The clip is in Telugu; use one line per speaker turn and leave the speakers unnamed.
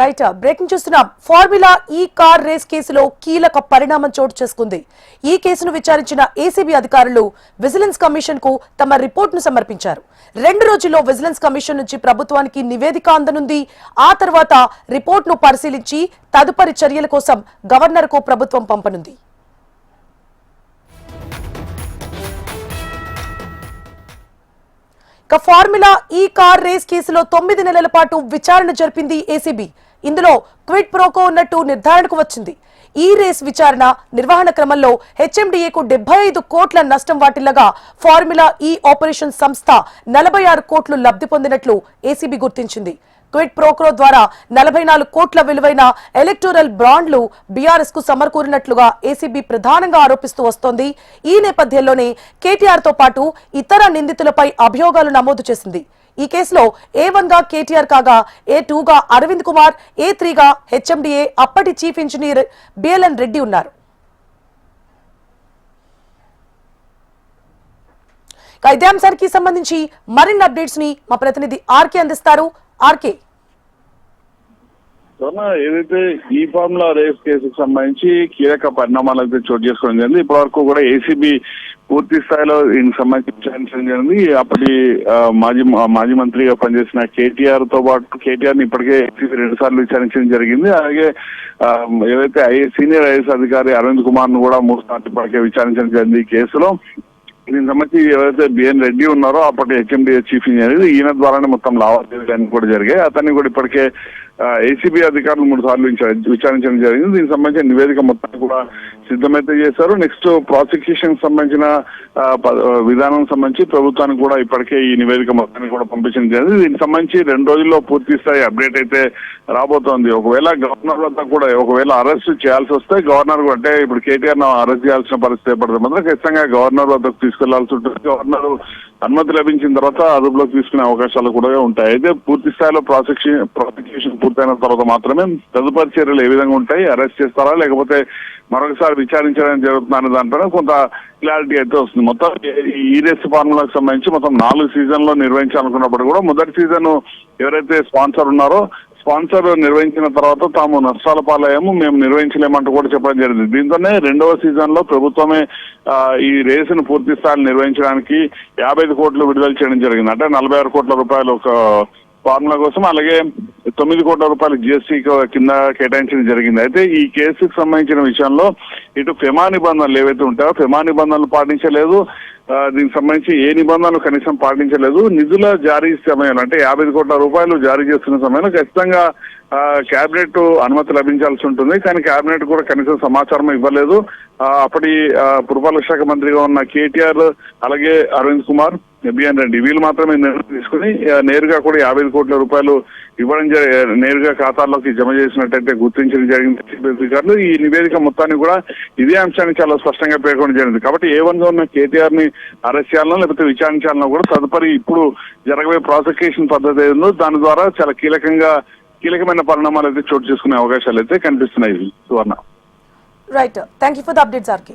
రైట్, బ్రేకింగ్ చూస్తున్నాం. ఫార్ములా ఈ కార్ రేస్ కేసులో కీలక పరిణామం చోటు చేసుకుంది. ఈ కేసును విచారించిన ఏసీబీ అధికారులు విజిలెన్స్ కమిషన్ కు తమ రిపోర్ట్ ను సమర్పించారు. 2 రోజుల్లో విజిలెన్స్ కమిషన్ నుంచి ప్రభుత్వానికి నివేదిక అందనుంది. ఆ తర్వాత రిపోర్ట్ ను పరిశీలించి తదుపరి చర్యల కోసం గవర్నర్ కు ప్రభుత్వం పంపనుంది. ఫార్ములా ఈ కార్ రేస్ కేసులో 9 నెలల పాటు విచారణ జరిపింది ఏసీబీ. ఇందులో క్విడ్ ప్రోకో ఉన్నట్టు నిర్ధారణకు వచ్చింది. ఈ రేస్ విచారణ నిర్వహణ క్రమంలో హెచ్ఎండిఏకు 75 కోట్ల నష్టం వాటిల్లగా ఫార్ములా ఈ ఆపరేషన్ సంస్థ 46 కోట్లు లబ్ధి పొందినట్లు ఏసీబీ గుర్తించింది. క్విడ్ ప్రోకో ద్వారా 44 కోట్ల విలువైన ఎలక్టోరల్ బాండ్లు బీఆర్ఎస్ కు సమకూరినట్లుగా ఏసీబీ ప్రధానంగా ఆరోపిస్తూ వస్తోంది. ఈ నేపథ్యంలోనే కేటీఆర్ తో పాటు ఇతర నిందితులపై అభియోగాలు నమోదు చేసింది. ఈ కేసులో A1 గా కేటీఆర్ కాగా A2 గా అరవింద్ కుమార్, A3 గా హెచ్ఎండిఏ అప్పటి చీఫ్ ఇంజనీర్ బిఎల్ఎన్ రెడ్డి ఉన్నారు. ఇదే అంశానికి సంబంధించి మరిన్ని అప్డేట్స్ ని మా ప్రతినిధి ఆర్కే అందిస్తారు. ఆర్కే,
ఏదైతే ఈ ఫార్ములా రేస్ కేసుకు సంబంధించి కీలక పరిణామాలు అయితే చోటు చేసుకోవడం జరిగింది. ఇప్పటివరకు కూడా ఏసీబీ పూర్తి స్థాయిలో దీనికి సంబంధించి విచారించడం జరిగింది. అప్పటి మాజీ మంత్రిగా పనిచేసిన కేటీఆర్ తో పాటు కేటీఆర్ ని ఇప్పటికే 2 సార్లు విచారించడం జరిగింది. అలాగే ఏదైతే సీనియర్ ఐఏఎస్ అధికారి అరవింద్ కుమార్ ను కూడా 3 సార్లు ఇప్పటికే విచారించడం జరిగింది. ఈ కేసులో దీనికి సంబంధించి ఎవరైతే బిఎన్ రెడ్డి ఉన్నారో అప్పటి హెచ్ఎండిఏ చీఫ్ ఇంజనీర్, ఈయన ద్వారానే మొత్తం లావాదేవీలు కూడా జరిగాయి. అతన్ని కూడా ఇప్పటికే ఏసీబీ అధికారులు 3 సార్లు విచారించడం జరిగింది. దీనికి సంబంధించిన నివేదిక మొత్తాన్ని కూడా సిద్ధమైతే చేశారు. నెక్స్ట్ ప్రాసిక్యూషన్ సంబంధించిన విధానం సంబంధించి ప్రభుత్వానికి కూడా ఇప్పటికే ఈ నివేదిక మొత్తాన్ని కూడా పంపించడం జరిగింది. దీనికి సంబంధించి 2 రోజుల్లో పూర్తి స్థాయి అప్డేట్ అయితే రాబోతోంది. ఒకవేళ గవర్నర్ వద్ద కూడా ఒకవేళ అరెస్ట్ చేయాల్సి వస్తే గవర్నర్ అంటే ఇప్పుడు కేటీఆర్ అరెస్ట్ చేయాల్సిన పరిస్థితి ఏర్పడుతుంది. మాత్రం ఖచ్చితంగా గవర్నర్ వద్దకు తీసుకెళ్లాల్సి ఉంటుంది. గవర్నర్ అనుమతి లభించిన తర్వాత అదుపులోకి తీసుకునే అవకాశాలు కూడా ఉంటాయి. అయితే పూర్తి స్థాయిలో ప్రాసిక్యూషన్ పూర్తయిన తర్వాత మాత్రమే తదుపరి చర్యలు ఏ విధంగా ఉంటాయి, అరెస్ట్ చేస్తారా లేకపోతే మరొకసారి విచారించడం జరుగుతుందనే దానిపైన కొంత క్లారిటీ అయితే వస్తుంది. మొత్తం ఈ రేస్ ఫార్ములాకు సంబంధించి మొత్తం 4 సీజన్లో నిర్వహించాలనుకున్నప్పుడు కూడా మొదటి సీజన్ ఎవరైతే స్పాన్సర్ ఉన్నారో స్పాన్సర్ నిర్వహించిన తర్వాత తాము నష్టాల పాలయ్యాము, మేము నిర్వహించలేమంటూ కూడా చెప్పడం జరిగింది. దీంతోనే 2వ సీజన్ లో ప్రభుత్వమే ఈ రేసును పూర్తి స్థాయిలో నిర్వహించడానికి 55 కోట్లు విడుదల చేయడం జరిగింది. అంటే 46 కోట్ల రూపాయలు ఒక ఫార్ములా కోసం, అలాగే 9 కోట్ల రూపాయలు జిఎస్టీ కింద కేటాయించడం జరిగింది. అయితే ఈ కేసుకు సంబంధించిన విషయంలో ఇటు ఫెమా నిబంధనలు ఏవైతే ఉంటాయో ఫెమా నిబంధనలు పాటించలేదు, దీనికి సంబంధించి ఏ నిబంధనలు కనీసం పాటించలేదు. నిధుల జారీ సమయంలో అంటే 55 కోట్ల రూపాయలు జారీ చేస్తున్న సమయంలో ఖచ్చితంగా కేబినెట్ అనుమతి లభించాల్సి ఉంటుంది. కానీ కేబినెట్ కూడా కనీసం సమాచారం ఇవ్వలేదు. అప్పటి పురపాలక శాఖ మంత్రిగా ఉన్న కేటీఆర్ అలాగే అరవింద్ కుమార్, బిఎన్ రెడ్డి వీళ్ళు మాత్రమే నిర్ణయం తీసుకుని నేరుగా కూడా 55 కోట్ల రూపాయలు ఇవ్వడం నేరుగా ఖాతాల్లోకి జమ చేసినట్టయితే గుర్తించడం జరిగింది అధికారులు. ఈ నివేదిక మొత్తాన్ని కూడా ఇదే అంశాన్ని చాలా స్పష్టంగా పేర్కొనడం జరిగింది. కాబట్టి A1 గా ఉన్న కేటీఆర్ ని అరెస్ట్ చేయాలనో లేకపోతే విచారించాలనో కూడా తదుపరి ఇప్పుడు జరగబోయే ప్రాసిక్యూషన్ పద్ధతి ఏదో దాని ద్వారా చాలా కీలకమైన పరిణామాలు అయితే చోటు చేసుకునే అవకాశాలు అయితే కనిపిస్తున్నాయి. Suvarna,
right, thank you for the అప్డేట్స్ ఆర్కే.